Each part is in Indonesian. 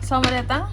Selamat datang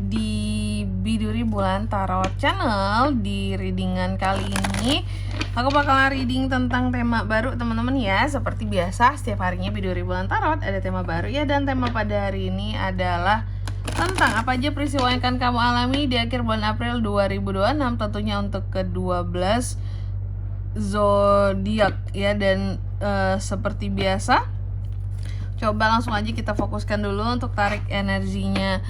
di Biduri Bulan Tarot Channel. Di readingan kali ini aku bakalan reading tentang tema baru teman-teman ya. Seperti biasa setiap harinya Biduri Bulan Tarot ada tema baru ya. Dan tema pada hari ini adalah tentang apa aja peristiwa yang akan kamu alami di akhir bulan April 2026, tentunya untuk ke-12 zodiak ya. Dan seperti biasa, coba langsung aja kita fokuskan dulu untuk tarik energinya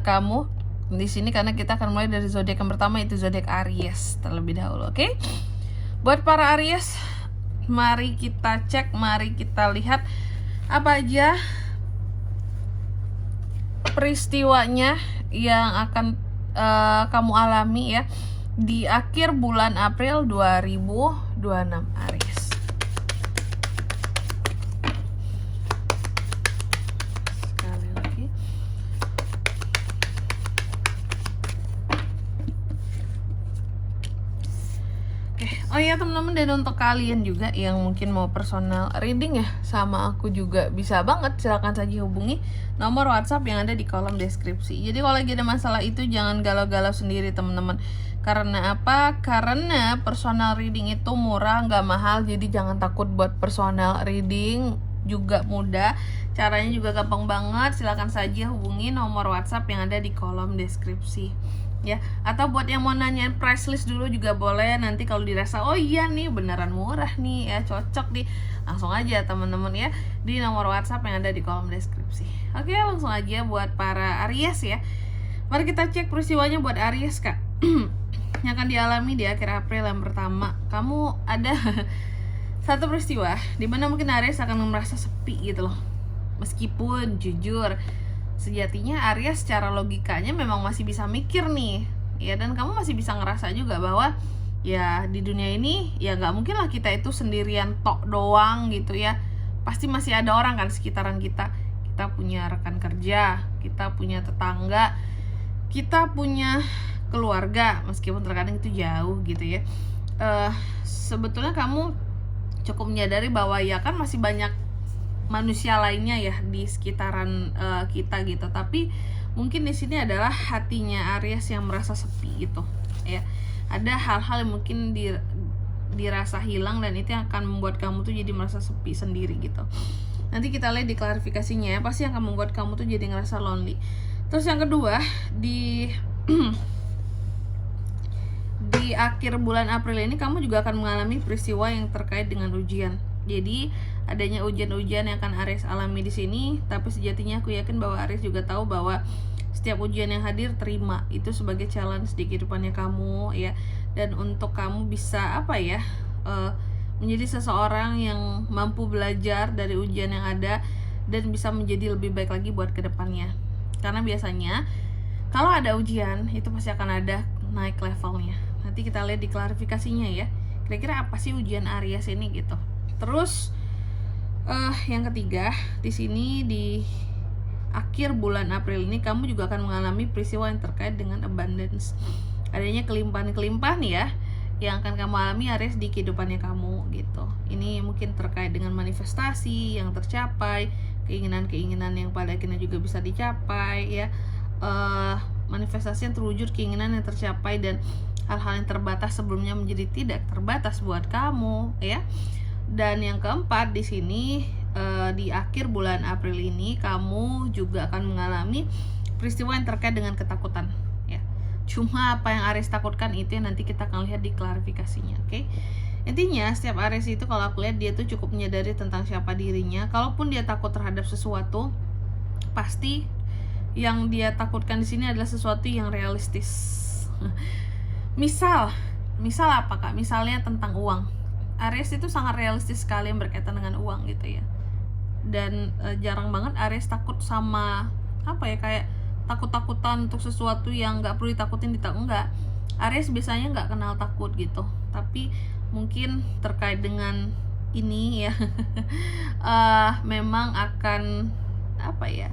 kamu di sini, karena kita akan mulai dari zodiak yang pertama, itu zodiak Aries terlebih dahulu. Oke? Buat para Aries, mari kita cek, mari kita lihat apa aja peristiwanya yang akan kamu alami ya di akhir bulan April 2026 Aries. Oh iya teman-teman, dan untuk kalian juga yang mungkin mau personal reading ya sama aku juga bisa banget, silahkan saja hubungi nomor WhatsApp yang ada di kolom deskripsi. Jadi kalau lagi ada masalah itu jangan galau-galau sendiri teman-teman. Karena apa? Karena personal reading itu murah, nggak mahal. Jadi jangan takut buat personal reading, juga mudah, caranya juga gampang banget. Silahkan saja hubungi nomor WhatsApp yang ada di kolom deskripsi ya. Atau buat yang mau nanyain price list dulu juga boleh. Nanti kalau dirasa oh iya nih beneran murah nih ya, cocok nih, langsung aja teman-teman ya di nomor WhatsApp yang ada di kolom deskripsi. Oke, langsung aja buat para Aries ya. Mari kita cek peristiwanya buat Aries kak yang akan dialami di akhir April. Yang pertama, kamu ada satu peristiwa dimana mungkin Aries akan merasa sepi gitu loh. Meskipun jujur sejatinya Aries secara logikanya memang masih bisa mikir nih ya, dan kamu masih bisa ngerasa juga bahwa ya di dunia ini ya nggak mungkin lah kita itu sendirian tok doang gitu ya. Pasti masih ada orang kan sekitaran kita. Kita punya rekan kerja, kita punya tetangga, kita punya keluarga, meskipun terkadang itu jauh gitu ya. Sebetulnya kamu cukup menyadari bahwa ya kan masih banyak manusia lainnya ya di sekitaran kita gitu. Tapi mungkin di sini adalah hatinya Aries yang merasa sepi gitu ya. Ada hal-hal yang mungkin dirasa hilang, dan itu yang akan membuat kamu tuh jadi merasa sepi sendiri gitu. Nanti kita lihat di klarifikasinya ya, pasti yang akan membuat kamu tuh jadi ngerasa lonely. Terus yang kedua, di akhir bulan April ini kamu juga akan mengalami peristiwa yang terkait dengan ujian. Jadi adanya ujian-ujian yang akan Aries alami di sini, tapi sejatinya aku yakin bahwa Aries juga tahu bahwa setiap ujian yang hadir terima itu sebagai challenge di kehidupannya kamu ya. Dan untuk kamu bisa apa ya, menjadi seseorang yang mampu belajar dari ujian yang ada dan bisa menjadi lebih baik lagi buat kedepannya. Karena biasanya kalau ada ujian itu pasti akan ada naik levelnya. Nanti kita lihat di klarifikasinya ya, kira-kira apa sih ujian Aries ini gitu. Terus yang ketiga, di sini di akhir bulan April ini kamu juga akan mengalami peristiwa yang terkait dengan abundance. Adanya kelimpahan-kelimpahan ya yang akan kamu alami Aries di kehidupannya kamu gitu. Ini mungkin terkait dengan manifestasi yang tercapai, keinginan-keinginan yang pada akhirnya juga bisa dicapai ya. Manifestasi yang terwujud, keinginan yang tercapai, dan hal-hal yang terbatas sebelumnya menjadi tidak terbatas buat kamu ya. Dan yang keempat di sini di akhir bulan April ini kamu juga akan mengalami peristiwa yang terkait dengan ketakutan ya. Cuma apa yang Aries takutkan itu yang nanti kita akan lihat di klarifikasinya. Oke? Intinya setiap Aries itu kalau aku lihat dia tuh cukup menyadari tentang siapa dirinya. Kalaupun dia takut terhadap sesuatu, pasti yang dia takutkan di sini adalah sesuatu yang realistis. Misal apa kak? Misalnya tentang uang. Aries itu sangat realistis sekali yang berkaitan dengan uang gitu ya. Dan jarang banget Aries takut sama apa ya, kayak takut-takutan untuk sesuatu yang nggak perlu ditakutin enggak. Aries biasanya nggak kenal takut gitu. Tapi mungkin terkait dengan ini ya memang akan apa ya,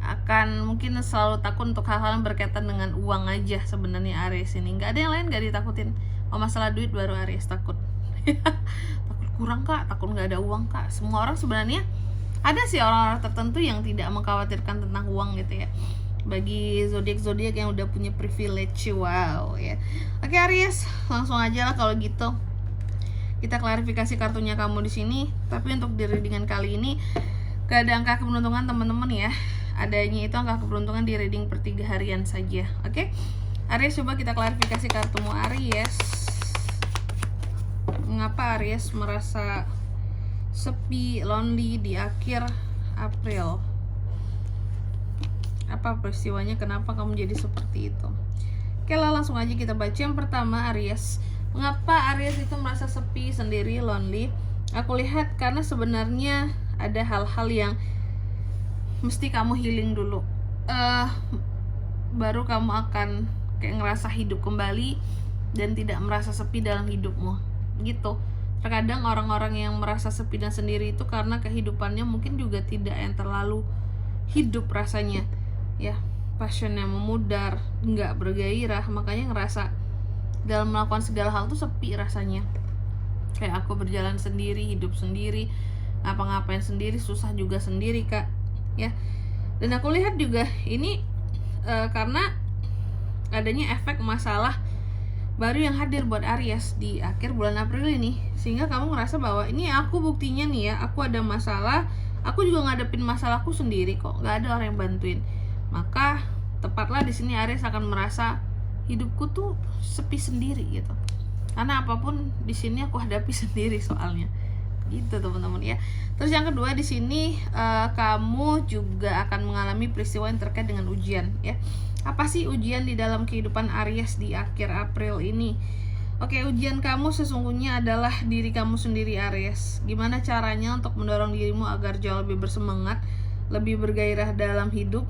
akan mungkin selalu takut untuk hal-hal yang berkaitan dengan uang aja. Sebenarnya Aries ini nggak ada yang lain, nggak ditakutin. Oh masalah duit baru Aries takut. Takut kurang kak, takut nggak ada uang kak. Semua orang sebenarnya Ada sih orang-orang tertentu yang tidak mengkhawatirkan tentang uang gitu ya, bagi zodiak yang udah punya privilege. Wow ya. Oke Aries, langsung aja lah kalau gitu. Kita klarifikasi kartunya kamu di sini. Tapi untuk di readingan kali ini gak ada angka keberuntungan teman-teman ya. Adanya itu angka keberuntungan di reading per 3 harian saja. Oke Aries, coba kita klarifikasi kartumu Aries. Mengapa Aries merasa sepi, lonely di akhir April? Apa peristiwanya, kenapa kamu jadi seperti itu? Oke lah, langsung aja kita baca. Yang pertama Aries, mengapa Aries itu merasa sepi, sendiri, lonely? Aku lihat karena sebenarnya ada hal-hal yang mesti kamu healing dulu, baru kamu akan kayak ngerasa hidup kembali dan tidak merasa sepi dalam hidupmu gitu. Terkadang orang-orang yang merasa sepi dan sendiri itu karena kehidupannya mungkin juga tidak yang terlalu hidup rasanya ya, passionnya memudar, nggak bergairah, makanya ngerasa dalam melakukan segala hal tuh sepi rasanya. Kayak aku berjalan sendiri, hidup sendiri, ngapa-ngapain sendiri, susah juga sendiri kak ya. Dan aku lihat juga ini karena adanya efek masalah baru yang hadir buat Aries di akhir bulan April ini, sehingga kamu ngerasa bahwa ini aku buktinya nih ya, aku ada masalah, aku juga ngadepin masalahku sendiri kok, nggak ada orang yang bantuin. Maka tepatlah di sini Aries akan merasa hidupku tuh sepi sendiri gitu, karena apapun di sini aku hadapi sendiri soalnya gitu teman-teman ya. Terus yang kedua di sini kamu juga akan mengalami peristiwa yang terkait dengan ujian ya. Apa sih ujian di dalam kehidupan Aries di akhir April ini? Oke, ujian kamu sesungguhnya adalah diri kamu sendiri Aries. Gimana caranya untuk mendorong dirimu agar jauh lebih bersemangat, lebih bergairah dalam hidup,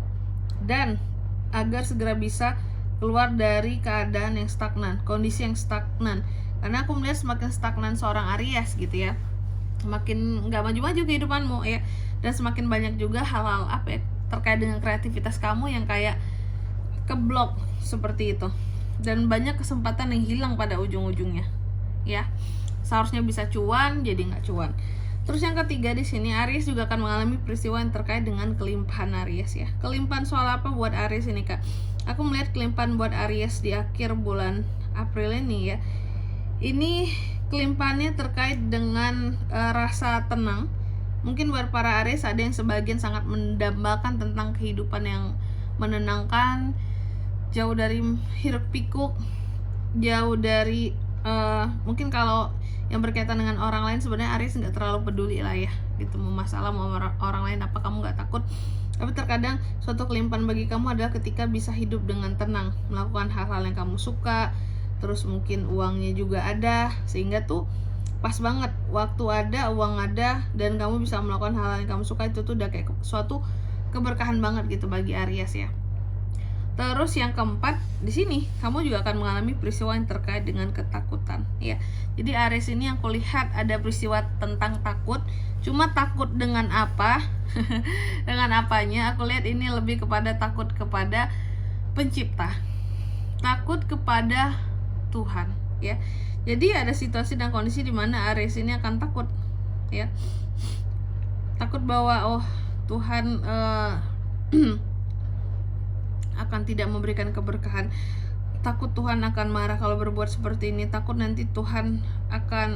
dan agar segera bisa keluar dari keadaan yang stagnan, kondisi yang stagnan. Karena aku melihat semakin stagnan seorang Aries gitu ya, semakin nggak maju-maju kehidupanmu ya, dan semakin banyak juga hal-hal apa ya terkait dengan kreativitas kamu yang kayak keblok seperti itu, dan banyak kesempatan yang hilang pada ujung-ujungnya ya. Seharusnya bisa cuan jadi nggak cuan. Terus yang ketiga di sini Aries juga akan mengalami peristiwa yang terkait dengan kelimpahan Aries ya. Kelimpahan soal apa buat Aries ini kak? Aku melihat kelimpahan buat Aries di akhir bulan April ini ya. Ini kelimpahannya terkait dengan rasa tenang. Mungkin buat para Aries ada yang sebagian sangat mendambakan tentang kehidupan yang menenangkan, jauh dari hiruk pikuk, jauh dari mungkin kalau yang berkaitan dengan orang lain sebenarnya Aries nggak terlalu peduli lah ya gitu, mau masalah mau orang lain apa, kamu nggak takut. Tapi terkadang suatu kelimpahan bagi kamu adalah ketika bisa hidup dengan tenang, melakukan hal-hal yang kamu suka, terus mungkin uangnya juga ada, sehingga tuh pas banget waktu ada, uang ada, dan kamu bisa melakukan hal-hal yang kamu suka, itu tuh udah kayak suatu keberkahan banget gitu bagi Aries ya. Terus yang keempat di sini kamu juga akan mengalami peristiwa yang terkait dengan ketakutan ya. Jadi Aries ini yang kulihat ada peristiwa tentang takut. Cuma takut dengan apa? Dengan apanya? Aku lihat ini lebih kepada takut kepada pencipta, takut kepada Tuhan ya. Jadi ada situasi dan kondisi di mana Aries ini akan takut ya. Takut bahwa oh Tuhan akan tidak memberikan keberkahan, takut Tuhan akan marah kalau berbuat seperti ini, takut nanti Tuhan akan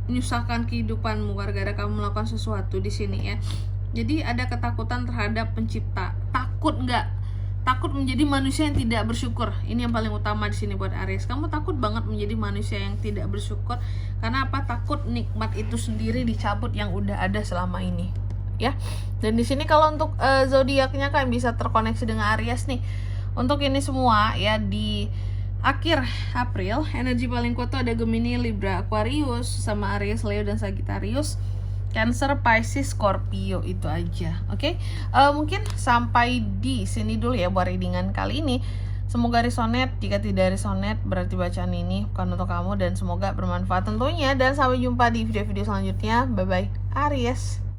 menyusahkan kehidupanmu gara-gara kamu melakukan sesuatu di sini ya. Jadi ada ketakutan terhadap pencipta, takut menjadi manusia yang tidak bersyukur. Ini yang paling utama di sini buat Aries. Kamu takut banget menjadi manusia yang tidak bersyukur. Karena apa? Takut nikmat itu sendiri dicabut yang udah ada selama ini. Ya, dan di sini kalau untuk zodiaknya kan bisa terkoneksi dengan Aries nih. Untuk ini semua ya di akhir April, energi paling kuat tuh ada Gemini, Libra, Aquarius, sama Aries, Leo, dan Sagittarius, Cancer, Pisces, Scorpio, itu aja. Oke, mungkin sampai di sini dulu ya buat readingan kali ini. Semoga resonate. Jika tidak resonate berarti bacaan ini bukan untuk kamu, dan semoga bermanfaat tentunya. Dan sampai jumpa di video-video selanjutnya. Bye bye Aries.